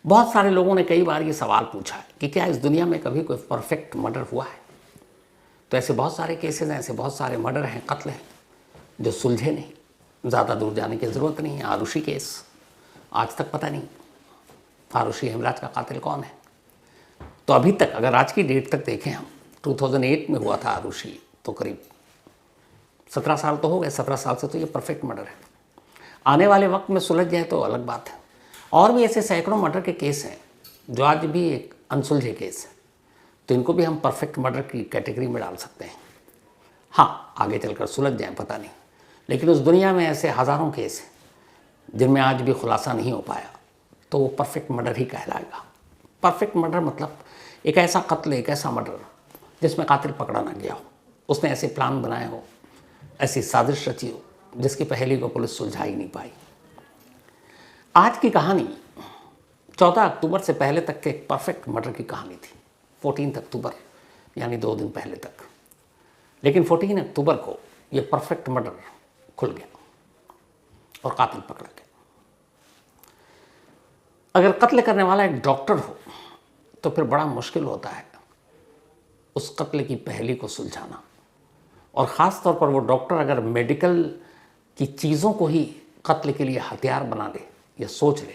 बहुत सारे लोगों ने कई बार ये सवाल पूछा है कि क्या इस दुनिया में कभी कोई परफेक्ट मर्डर हुआ है। तो ऐसे बहुत सारे केसेस हैं, ऐसे बहुत सारे मर्डर हैं, कत्ल हैं जो सुलझे नहीं। ज़्यादा दूर जाने की ज़रूरत नहीं है। आरुषि केस आज तक पता नहीं आरुषि हेमराज का कातिल कौन है। तो अभी तक अगर आज की डेट तक देखें हम, 2008 में हुआ था आरुषि, तो करीब 17 साल तो हो गए। 17 साल से तो ये परफेक्ट मर्डर है। आने वाले वक्त में सुलझ जाए तो अलग बात है। और भी ऐसे सैकड़ों मर्डर के केस हैं जो आज भी एक अनसुलझे केस है, तो इनको भी हम परफेक्ट मर्डर की कैटेगरी में डाल सकते हैं। हाँ, आगे चलकर सुलझ जाएं पता नहीं, लेकिन उस दुनिया में ऐसे हज़ारों केस हैं जिनमें आज भी खुलासा नहीं हो पाया, तो वो परफेक्ट मर्डर ही कहलाएगा। परफेक्ट मर्डर मतलब एक ऐसा कत्ल, एक ऐसा मर्डर जिसमें कातिल पकड़ा ना गया हो, उसने ऐसे प्लान बनाए हो, ऐसी साजिश रची हो जिसकी पहेली को पुलिस सुलझा ही नहीं पाई। आज की कहानी 14 अक्टूबर से पहले तक के एक परफेक्ट मर्डर की कहानी थी। 14 अक्टूबर यानी 2 दिन पहले तक। लेकिन 14 अक्टूबर को ये परफेक्ट मर्डर खुल गया और कातिल पकड़ा गया। अगर कत्ल करने वाला एक डॉक्टर हो तो फिर बड़ा मुश्किल होता है उस कत्ल की पहेली को सुलझाना। और ख़ास तौर पर वो डॉक्टर अगर मेडिकल की चीज़ों को ही कत्ल के लिए हथियार बना ले या सोच ले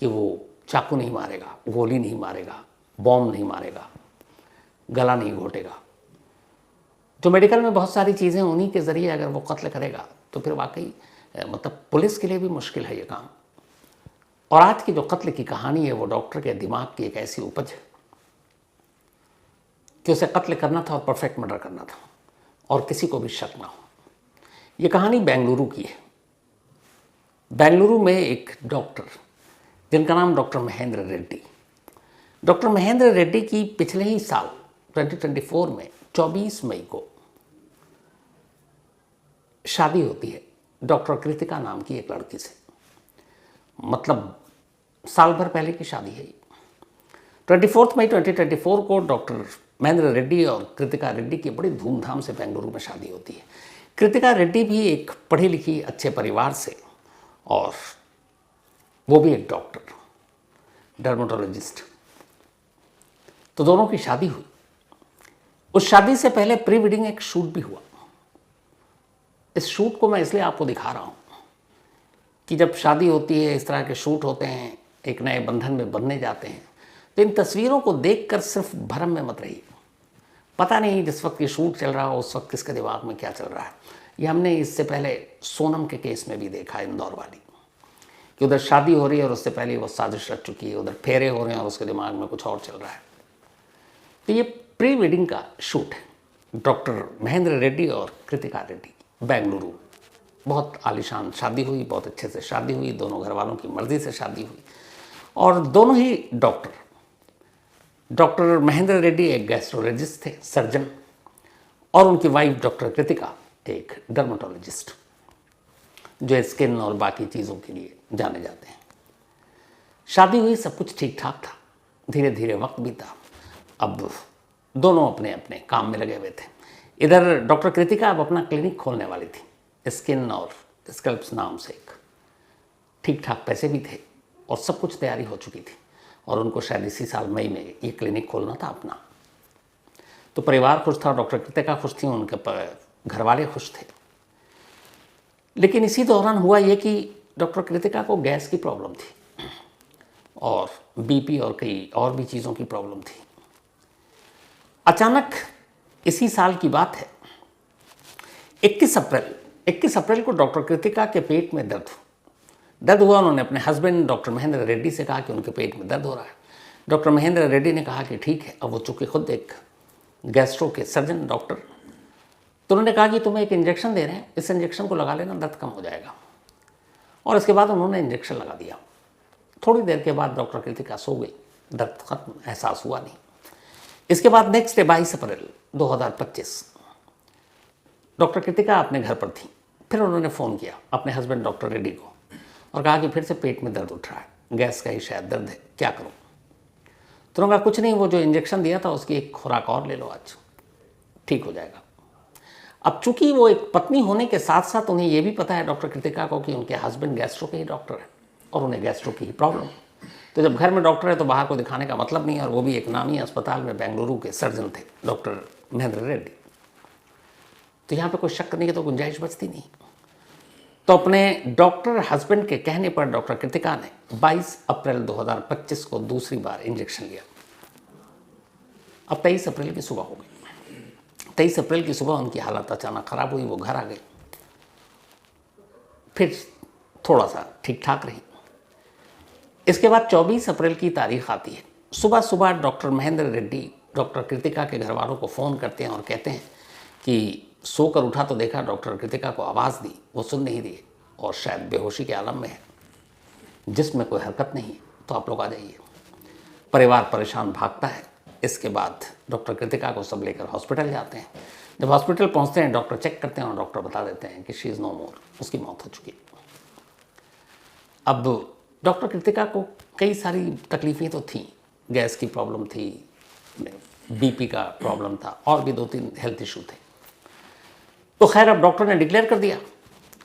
कि वो चाकू नहीं मारेगा, गोली नहीं मारेगा, बॉम्ब नहीं मारेगा, गला नहीं घोटेगा, तो मेडिकल में बहुत सारी चीज़ें उन्हीं के ज़रिए अगर वो कत्ल करेगा तो फिर वाकई मतलब पुलिस के लिए भी मुश्किल है ये काम। और आज की जो कत्ल की कहानी है वो डॉक्टर के दिमाग की एक ऐसी उपज है कि उसे कत्ल करना था और परफेक्ट मर्डर करना था और किसी को भी शक ना हो। ये कहानी बेंगलुरु की है। बेंगलुरु में एक डॉक्टर जिनका नाम डॉक्टर महेंद्र रेड्डी। डॉक्टर महेंद्र रेड्डी की पिछले ही साल 2024 में 24 मई को शादी होती है डॉक्टर कृतिका नाम की एक लड़की से। मतलब साल भर पहले की शादी है। 24 मई 2024 को डॉक्टर महेंद्र रेड्डी और कृतिका रेड्डी की बड़ी धूमधाम से बेंगलुरु में शादी होती है। कृतिका रेड्डी भी एक पढ़ी लिखी अच्छे परिवार से, और वो भी एक डॉक्टर, डर्मेटोलॉजिस्ट। तो दोनों की शादी हुई। उस शादी से पहले प्री वेडिंग एक शूट भी हुआ। इस शूट को मैं इसलिए आपको दिखा रहा हूँ कि जब शादी होती है, इस तरह के शूट होते हैं, एक नए बंधन में बंधने जाते हैं, तो इन तस्वीरों को देखकर सिर्फ भ्रम में मत रहिए। पता नहीं जिस वक्त ये शूट चल रहा हो उस वक्त किसके दिमाग में क्या चल रहा है। ये हमने इससे पहले सोनम के केस में भी देखा, इंदौर वाली, कि उधर शादी हो रही है और उससे पहले वो साजिश रच चुकी है, उधर फेरे हो रहे हैं और उसके दिमाग में कुछ और चल रहा है। तो ये प्री वेडिंग का शूट है डॉक्टर महेंद्र रेड्डी और कृतिका रेड्डी, बेंगलुरु। बहुत आलीशान शादी हुई, बहुत अच्छे से शादी हुई, दोनों घर वालों की मर्ज़ी से शादी हुई। और दोनों ही डॉक्टर महेंद्र रेड्डी एक गैस्ट्रोलॉजिस्ट थे, सर्जन, और उनकी वाइफ डॉक्टर कृतिका एक डर्मेटोलॉजिस्ट जो स्किन और बाकी चीज़ों के लिए जाने जाते हैं। शादी हुई, सब कुछ ठीक ठाक था। धीरे धीरे वक्त बीता। अब दोनों अपने अपने काम में लगे हुए थे। इधर डॉक्टर कृतिका अब अपना क्लिनिक खोलने वाली थी, स्किन और स्कल्प्स नाम से एक। ठीक ठाक पैसे भी थे और सब कुछ तैयारी हो चुकी थी, और उनको शायद इसी साल मई में ये क्लिनिक खोलना था अपना। तो परिवार खुश था, डॉक्टर कृतिका खुश थी, उनके घर वाले खुश थे। लेकिन इसी दौरान हुआ ये कि डॉक्टर कृतिका को गैस की प्रॉब्लम थी और बीपी और कई और भी चीज़ों की प्रॉब्लम थी। अचानक इसी साल की बात है, 21 अप्रैल को डॉक्टर कृतिका के पेट में दर्द हुआ। उन्होंने अपने हस्बैंड डॉक्टर महेंद्र रेड्डी से कहा कि उनके पेट में दर्द हो रहा है। डॉक्टर महेंद्र रेड्डी ने कहा कि ठीक है। अब वो चूँकि खुद एक गैस्ट्रो के सर्जन डॉक्टर, तो उन्होंने कहा कि तुम्हें एक इंजेक्शन दे रहे हैं, इस इंजेक्शन को लगा लेना, दर्द कम हो जाएगा। और इसके बाद उन्होंने इंजेक्शन लगा दिया। थोड़ी देर के बाद डॉक्टर कृतिका सो गई, दर्द खत्म, एहसास हुआ नहीं। इसके बाद नेक्स्ट डे 22 अप्रैल 2025 डॉक्टर कृतिका अपने घर पर थी। फिर उन्होंने फ़ोन किया अपने हस्बैंड डॉक्टर रेड्डी को और कहा कि फिर से पेट में दर्द उठ रहा है, गैस का ही शायद दर्द है, क्या करूं। तो उन्होंने कहा कुछ नहीं, वो जो इंजेक्शन दिया था उसकी एक खुराक और ले लो, आज ठीक हो जाएगा। अब चूंकि वो एक पत्नी होने के साथ साथ उन्हें ये भी पता है डॉक्टर कृतिका को कि उनके हस्बैंड गैस्ट्रो के ही डॉक्टर हैं और उन्हें गैस्ट्रो की ही प्रॉब्लम, तो जब घर में डॉक्टर है तो बाहर को दिखाने का मतलब नहीं है, और वो भी एक नामी अस्पताल में बेंगलुरु के सर्जन थे डॉक्टर महेंद्र रेड्डी। तो यहाँ पे कोई शक नहीं है, तो गुंजाइश बचती नहीं। तो अपने डॉक्टर हस्बैंड के कहने पर डॉक्टर कृतिका ने 22 अप्रैल 2025 को दूसरी बार इंजेक्शन लिया। अब 23 अप्रैल की सुबह हो गई। 23 अप्रैल की सुबह उनकी हालत अचानक खराब हुई, वो घर आ गई। फिर थोड़ा सा ठीक ठाक रही। इसके बाद 24 अप्रैल की तारीख आती है। सुबह सुबह डॉक्टर महेंद्र रेड्डी डॉक्टर कृतिका के घर वालों को फ़ोन करते हैं और कहते हैं कि सोकर उठा तो देखा डॉक्टर कृतिका को आवाज़ दी, वो सुन नहीं रही और शायद बेहोशी के आलम में है, जिसमें कोई हरकत नहीं है, तो आप लोग आ जाइए। परिवार परेशान भागता है। इसके बाद डॉक्टर कृतिका को सब लेकर हॉस्पिटल जाते हैं। जब हॉस्पिटल पहुंचते हैं, डॉक्टर चेक करते हैं और डॉक्टर बता देते हैं कि शी इज़ नो मोर, उसकी मौत हो चुकी है। अब डॉक्टर कृतिका को कई सारी तकलीफ़ें तो थीं, गैस की प्रॉब्लम थी, बीपी का प्रॉब्लम था, और भी 2-3 हेल्थ इशू थे। तो खैर अब डॉक्टर ने डिक्लेयर कर दिया।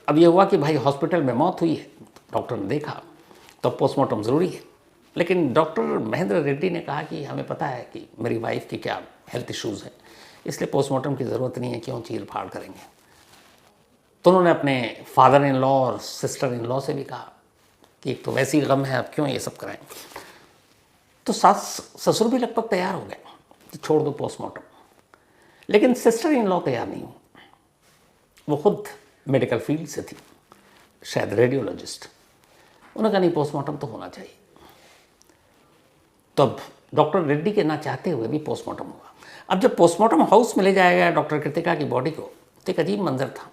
अब ये हुआ कि भाई हॉस्पिटल में मौत हुई है। डॉक्टर ने देखा तो पोस्टमार्टम ज़रूरी है, लेकिन डॉक्टर महेंद्र रेड्डी ने कहा कि हमें पता है कि मेरी वाइफ की क्या हेल्थ इश्यूज़ हैं, इसलिए पोस्टमार्टम की ज़रूरत नहीं है, क्यों चीर फाड़ करेंगे। तो उन्होंने अपने फादर इन लॉ और सिस्टर इन लॉ से भी कहा कि एक तो वैसी गम है, अब क्यों ये सब कराएं। तो सास ससुर भी लगभग तैयार हो गए कि छोड़ दो पोस्टमार्टम, लेकिन सिस्टर इन लॉ तैयार नहीं हुई। वो खुद मेडिकल फील्ड से थी, शायद रेडियोलॉजिस्ट। उन्होंने कहा नहीं, पोस्टमार्टम तो होना चाहिए। तब डॉक्टर रेड्डी के ना चाहते हुए भी पोस्टमार्टम हुआ। अब जब पोस्टमार्टम हाउस में ले जाया गया डॉक्टर कृतिका की बॉडी को, तो एक अजीब मंजर था।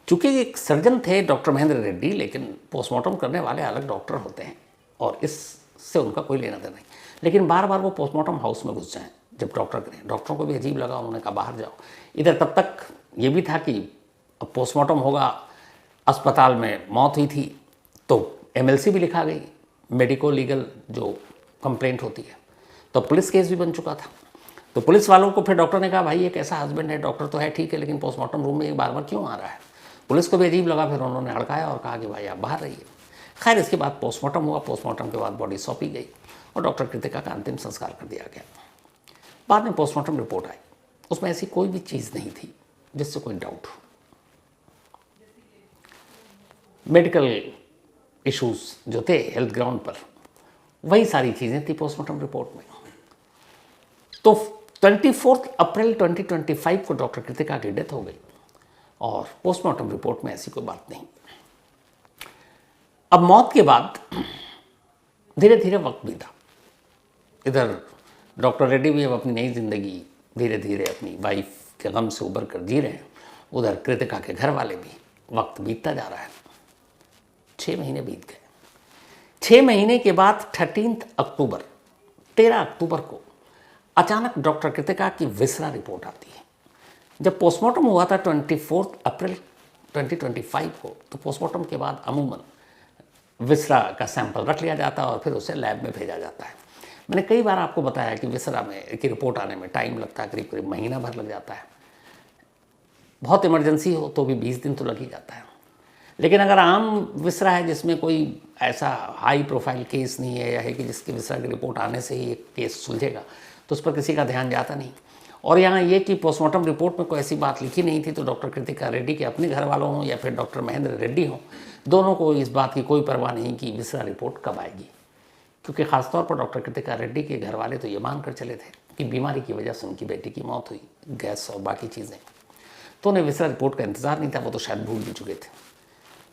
चूँकि एक सर्जन थे डॉक्टर महेंद्र रेड्डी, लेकिन पोस्टमार्टम करने वाले अलग डॉक्टर होते हैं और इससे उनका कोई लेना देना नहीं। लेकिन बार बार वो पोस्टमार्टम हाउस में घुस जाएँ जब डॉक्टर करें। डॉक्टरों को भी अजीब लगा, उन्होंने कहा बाहर जाओ। इधर तब तक ये भी था कि अब पोस्टमार्टम होगा, अस्पताल में मौत हुई थी, तो एमएलसी भी लिखा गई, मेडिको लीगल जो कंप्लेंट होती है, तो पुलिस केस भी बन चुका था। तो पुलिस वालों को फिर डॉक्टर ने कहा भाई ये कैसा हस्बैंड है, डॉक्टर तो है ठीक है, लेकिन पोस्टमार्टम रूम में ये बार बार क्यों आ रहा है। पुलिस को भी अजीब लगा, फिर उन्होंने हड़काया और कहा कि भाई आप बाहर रहिए। खैर इसके बाद पोस्टमार्टम हुआ। पोस्टमार्टम के बाद बॉडी सौंपी गई और डॉक्टर कृतिका का अंतिम संस्कार कर दिया गया। बाद में पोस्टमार्टम रिपोर्ट आई, उसमें ऐसी कोई भी चीज़ नहीं थी जिससे कोई डाउट हो। मेडिकल इश्यूज जो थे हेल्थ ग्राउंड पर, वही सारी चीज़ें थी पोस्टमार्टम रिपोर्ट में। तो 24 अप्रैल 2025 को डॉक्टर कृतिका की डेथ हो गई और पोस्टमार्टम रिपोर्ट में ऐसी कोई बात नहीं। अब मौत के बाद धीरे धीरे वक्त बीता। इधर डॉक्टर रेड्डी भी अब अपनी नई जिंदगी धीरे धीरे अपनी वाइफ के गम से उबर कर जी रहे हैं। उधर कृतिका के घर वाले भी, वक्त बीतता जा रहा है। 6 महीने बीत गए। 6 महीने के बाद 13 अक्टूबर को अचानक डॉक्टर कृतिका की विसरा रिपोर्ट आती है। जब पोस्टमार्टम हुआ था 24 अप्रैल 2025 को, तो पोस्टमार्टम के बाद अमूमन विसरा का सैंपल रख लिया जाता है और फिर उसे लैब में भेजा जाता है। मैंने कई बार आपको बताया कि विसरा में की रिपोर्ट आने में टाइम लगता है, करीब करीब महीना भर लग जाता है। बहुत इमरजेंसी हो तो भी 20 दिन तो लग ही जाता है। लेकिन अगर आम विसरा है जिसमें कोई ऐसा हाई प्रोफाइल केस नहीं है, या है कि जिसकी विसरा की रिपोर्ट आने से ही एक केस सुलझेगा, तो उस पर किसी का ध्यान जाता नहीं। और यहाँ ये कि पोस्टमार्टम रिपोर्ट में कोई ऐसी बात लिखी नहीं थी, तो डॉक्टर कृतिका रेड्डी के अपने घर वालों हों या फिर डॉक्टर महेंद्र रेड्डी हों, दोनों को इस बात की कोई परवाह नहीं कि विसरा रिपोर्ट कब आएगी। क्योंकि ख़ासतौर पर डॉक्टर कृतिका रेड्डी के घर वाले तो ये मान कर चले थे कि बीमारी की वजह से उनकी बेटी की मौत हुई, गैस और बाकी चीज़ें, तो उन्हें विसरा रिपोर्ट का इंतज़ार नहीं था, वो तो शायद भूल भी चुके थे।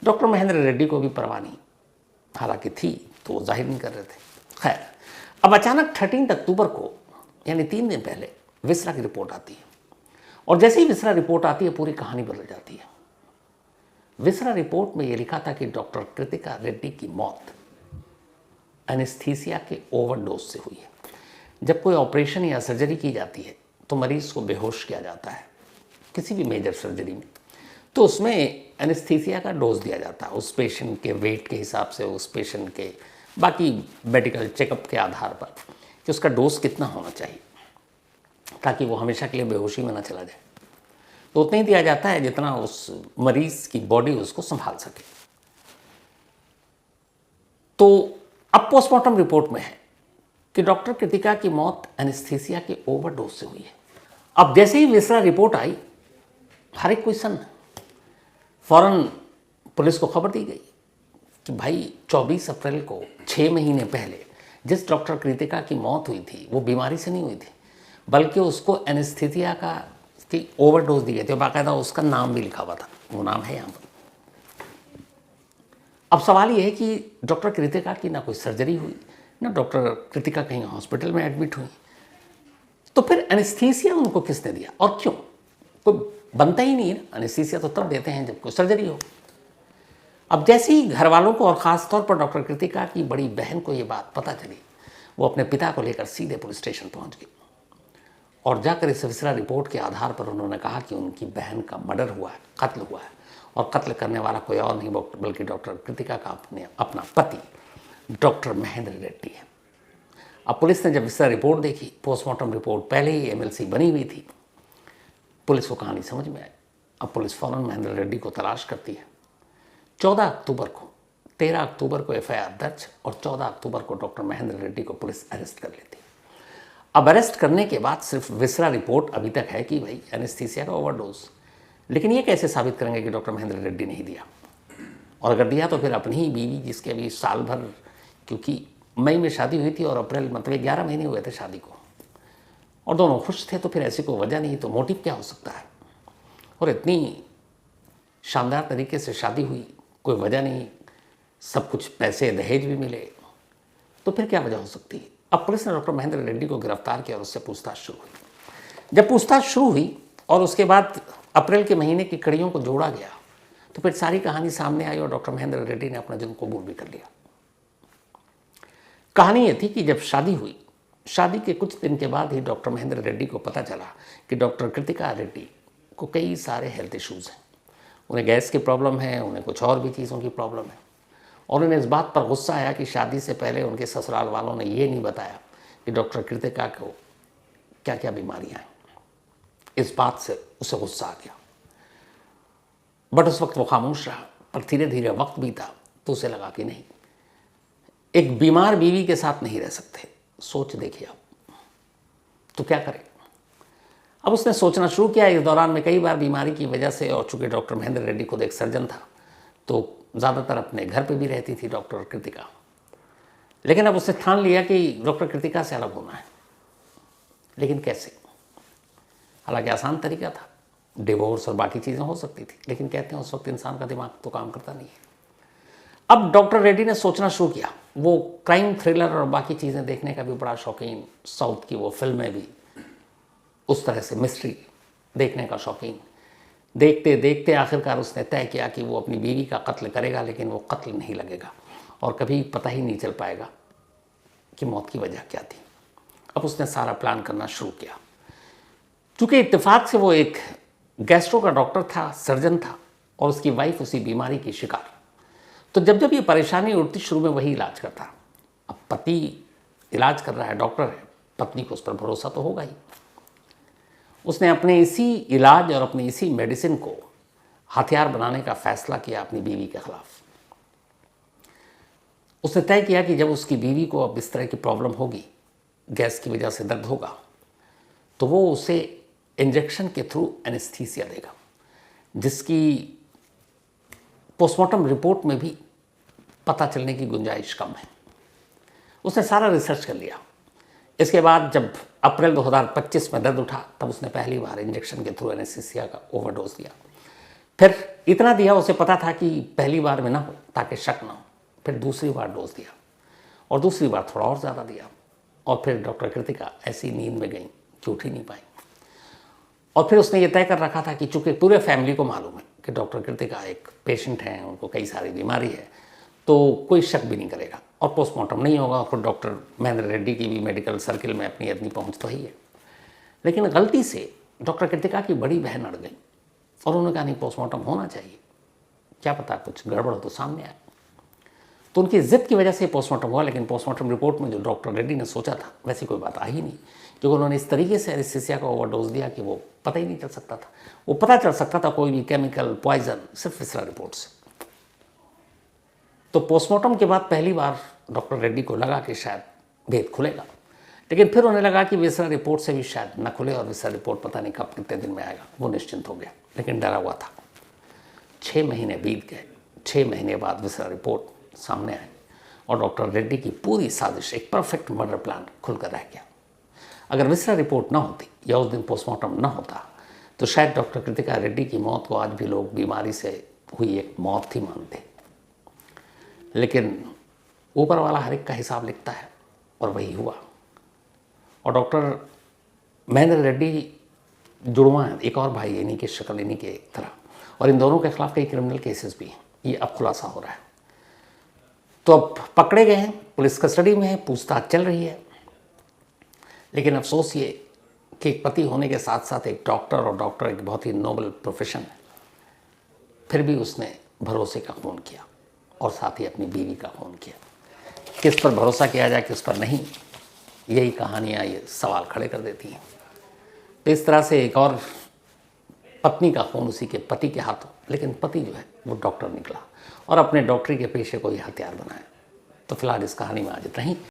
डॉक्टर महेंद्र रेड्डी को भी परवाह नहीं, हालांकि थी तो वो जाहिर नहीं कर रहे थे। खैर अब अचानक 13 अक्टूबर को, यानी 3 दिन पहले, विसरा की रिपोर्ट आती है। और जैसे ही विसरा रिपोर्ट आती है, पूरी कहानी बदल जाती है। विसरा रिपोर्ट में ये लिखा था कि डॉक्टर कृतिका रेड्डी की मौत एनेस्थीसिया के ओवरडोज से हुई है। जब कोई ऑपरेशन या सर्जरी की जाती है तो मरीज को बेहोश किया जाता है, किसी भी मेजर सर्जरी में, तो उसमें एनेस्थीसिया का डोज दिया जाता है उस पेशेंट के वेट के हिसाब से, उस पेशेंट के बाकी मेडिकल चेकअप के आधार पर कि उसका डोज कितना होना चाहिए, ताकि वो हमेशा के लिए बेहोशी में ना चला जाए। तो उतना ही दिया जाता है जितना उस मरीज की बॉडी उसको संभाल सके। तो अब पोस्टमार्टम रिपोर्ट में है कि डॉक्टर कृतिका की मौत एनेस्थीसिया के ओवरडोज से हुई है। अब जैसे ही विसरा रिपोर्ट आई, हर एक क्वेश्चन फौरन पुलिस को खबर दी गई कि भाई 24 अप्रैल को 6 महीने पहले जिस डॉक्टर कृतिका की मौत हुई थी वो बीमारी से नहीं हुई थी, बल्कि उसको एनेस्थीसिया की ओवरडोज दी गई थी। बाकायदा उसका नाम भी लिखा हुआ था, वो नाम है यहाँ पर। अब सवाल ये है कि डॉक्टर कृतिका की ना कोई सर्जरी हुई, ना डॉक्टर कृतिका कहीं हॉस्पिटल में एडमिट हुई, तो फिर एनेस्थीसिया उनको किसने दिया और क्यों? कोई बनता ही नहीं है ना। एनेस्थीसिया तो तब देते हैं जब कोई सर्जरी हो। अब जैसे ही घर वालों को और ख़ास तौर पर डॉक्टर कृतिका की बड़ी बहन को ये बात पता चली, वो अपने पिता को लेकर सीधे पुलिस स्टेशन पहुंच गई और जाकर इस विसरा रिपोर्ट के आधार पर उन्होंने कहा कि उनकी बहन का मर्डर हुआ है, कत्ल हुआ है, और कत्ल करने वाला कोई और नहीं बल्कि डॉक्टर कृतिका का अपना पति डॉक्टर महेंद्र रेड्डी है। अब पुलिस ने जब विसरा रिपोर्ट देखी, पोस्टमार्टम रिपोर्ट पहले ही एमएलसी बनी हुई थी, पुलिस को कहानी समझ में आई। अब पुलिस फौरन महेंद्र रेड्डी को तलाश करती है। 14 अक्टूबर को, 13 अक्टूबर को एफआईआर दर्ज और 14 अक्टूबर को डॉक्टर महेंद्र रेड्डी को पुलिस अरेस्ट कर लेती है। अब अरेस्ट करने के बाद सिर्फ विसरा रिपोर्ट अभी तक है कि भाई एनेस्थीसिया का ओवरडोज, लेकिन ये कैसे साबित करेंगे कि डॉक्टर महेंद्र रेड्डी नहीं दिया? और अगर दिया तो फिर अपनी ही बीवी, जिसके अभी साल भर, क्योंकि मई में शादी हुई थी और अप्रैल मतलब 11 महीने हुए थे शादी को, और दोनों खुश थे, तो फिर ऐसी कोई वजह नहीं, तो मोटिव क्या हो सकता है? और इतनी शानदार तरीके से शादी हुई, कोई वजह नहीं, सब कुछ पैसे दहेज भी मिले, तो फिर क्या वजह हो सकती है? अब पुलिस ने डॉक्टर महेंद्र रेड्डी को गिरफ्तार किया और उससे पूछताछ शुरू हुई। जब पूछताछ शुरू हुई और उसके बाद अप्रैल के महीने की कड़ियों को जोड़ा गया, तो फिर सारी कहानी सामने आई और डॉक्टर महेंद्र रेड्डी ने अपना जुर्म कबूल भी कर लिया। कहानी ये थी कि जब शादी हुई, शादी के कुछ दिन के बाद ही डॉक्टर महेंद्र रेड्डी को पता चला कि डॉक्टर कृतिका रेड्डी को कई सारे हेल्थ इश्यूज़ हैं। उन्हें गैस की प्रॉब्लम है, उन्हें कुछ और भी चीज़ों की प्रॉब्लम है, और उन्हें इस बात पर गुस्सा आया कि शादी से पहले उनके ससुराल वालों ने ये नहीं बताया कि डॉक्टर कृतिका को क्या क्या बीमारियां हैं। इस बात से उसे गुस्सा आ गया, बट उस वक्त वो खामोश रहा। पर धीरे धीरे वक्त बीता तो उसे लगा कि नहीं, एक बीमार बीवी के साथ नहीं रह सकते। सोच देखिए आप, तो क्या करें? अब उसने सोचना शुरू किया। इस दौरान में कई बार बीमारी की वजह से, और चूंकि डॉक्टर महेंद्र रेड्डी खुद एक सर्जन था, तो ज़्यादातर अपने घर पे भी रहती थी डॉक्टर कृतिका। लेकिन अब उसने ठान लिया कि डॉक्टर कृतिका से अलग होना है। लेकिन कैसे? हालांकि आसान तरीका था, डिवोर्स और बाकी चीज़ें हो सकती थी, लेकिन कहते हैं उस वक्त इंसान का दिमाग तो काम करता नहीं है। अब डॉक्टर रेड्डी ने सोचना शुरू किया। वो क्राइम थ्रिलर और बाकी चीज़ें देखने का भी बड़ा शौकीन, साउथ की वो फिल्में भी, उस तरह से मिस्ट्री देखने का शौकीन। देखते देखते आखिरकार उसने तय किया कि वो अपनी बीवी का कत्ल करेगा, लेकिन वो कत्ल नहीं लगेगा और कभी पता ही नहीं चल पाएगा कि मौत की वजह क्या थी। अब उसने सारा प्लान करना शुरू किया। चूँकि इत्तेफाक से वो एक गैस्ट्रो का डॉक्टर था, सर्जन था, और उसकी वाइफ उसी बीमारी की शिकार, तो जब जब ये परेशानी उठती, शुरू में वही इलाज करता। अब पति इलाज कर रहा है, डॉक्टर है, पत्नी को उस पर भरोसा तो होगा ही। उसने अपने इसी इलाज और अपनी इसी मेडिसिन को हथियार बनाने का फैसला किया अपनी बीवी के खिलाफ। उसने तय किया कि जब उसकी बीवी को अब इस तरह की प्रॉब्लम होगी, गैस की वजह से दर्द होगा, तो वो उसे इंजेक्शन के थ्रू एनेस्थीसिया देगा, जिसकी पोस्टमार्टम रिपोर्ट में भी पता चलने की गुंजाइश कम है। उसने सारा रिसर्च कर लिया। इसके बाद जब अप्रैल 2025 में दर्द उठा, तब उसने पहली बार इंजेक्शन के थ्रू एनेस्थीसिया का ओवरडोज दिया। फिर इतना दिया, उसे पता था कि पहली बार में ना हो, ताकि शक ना हो। फिर दूसरी बार डोज दिया और दूसरी बार थोड़ा और ज़्यादा दिया, और फिर डॉक्टर कृतिका ऐसी नींद में गई कि उठ ही नहीं पाई। और फिर उसने ये तय कर रखा था कि चूँकि पूरे फैमिली को मालूम है कि डॉक्टर कृतिका एक पेशेंट हैं, उनको कई सारी बीमारी है, तो कोई शक भी नहीं करेगा और पोस्टमार्टम नहीं होगा। और डॉक्टर महेंद्र रेड्डी की भी मेडिकल सर्किल में अपनी पहुंच तो ही है। लेकिन गलती से डॉक्टर कृतिका की बड़ी बहन अड़ गई और उन्होंने कहा नहीं, पोस्टमार्टम होना चाहिए, क्या पता कुछ गड़बड़ तो सामने आए। तो उनकी जिद की वजह से पोस्टमार्टम हुआ। लेकिन पोस्टमार्टम रिपोर्ट में जो डॉक्टर रेड्डी ने सोचा था वैसी कोई बात आई नहीं, क्योंकि उन्होंने इस तरीके से एनेस्थीसिया का ओवरडोज दिया कि वो पता ही नहीं चल सकता था। वो पता चल सकता था कोई भी केमिकल पॉइजन सिर्फ विसरा रिपोर्ट से। तो पोस्टमार्टम के बाद पहली बार डॉक्टर रेड्डी को लगा कि शायद भेद खुलेगा, लेकिन फिर उन्हें लगा कि विसरा रिपोर्ट से भी शायद न खुले और विसरा रिपोर्ट पता नहीं कब कितने दिन में आएगा। वो निश्चिंत हो गया, लेकिन डरा हुआ था। 6 महीने बीत गए। 6 महीने बाद विसरा रिपोर्ट सामने आई और डॉक्टर रेड्डी की पूरी साजिश, एक परफेक्ट मर्डर प्लान खुलकर रह गया। अगर विसरा रिपोर्ट ना होती या उस दिन पोस्टमार्टम ना होता तो शायद डॉक्टर कृतिका रेड्डी की मौत को आज भी लोग बीमारी से हुई एक मौत ही मानते। लेकिन ऊपर वाला हर एक का हिसाब लिखता है और वही हुआ। और डॉक्टर महेंद्र रेड्डी जुड़वा हैं, एक और भाई इन्हीं की शक्ल, इन्हीं के तरह, और इन दोनों के खिलाफ कई क्रिमिनल केसेस भी हैं। ये अब खुलासा हो रहा है। तो अब पकड़े गए हैं, पुलिस कस्टडी में है, पूछताछ चल रही है। लेकिन अफसोस ये कि एक पति होने के साथ साथ एक डॉक्टर, और डॉक्टर एक बहुत ही नोबल प्रोफेशन है, फिर भी उसने भरोसे का खून किया और साथ ही अपनी बीवी का खून किया। किस पर भरोसा किया जाए, किस पर नहीं, यही कहानियाँ ये सवाल खड़े कर देती हैं। तो इस तरह से एक और पत्नी का खून उसी के पति के हाथों, लेकिन पति जो है वो डॉक्टर निकला और अपने डॉक्टरी के पेशे को ही हथियार बनाया। तो फिलहाल इस कहानी में आज इतना ही।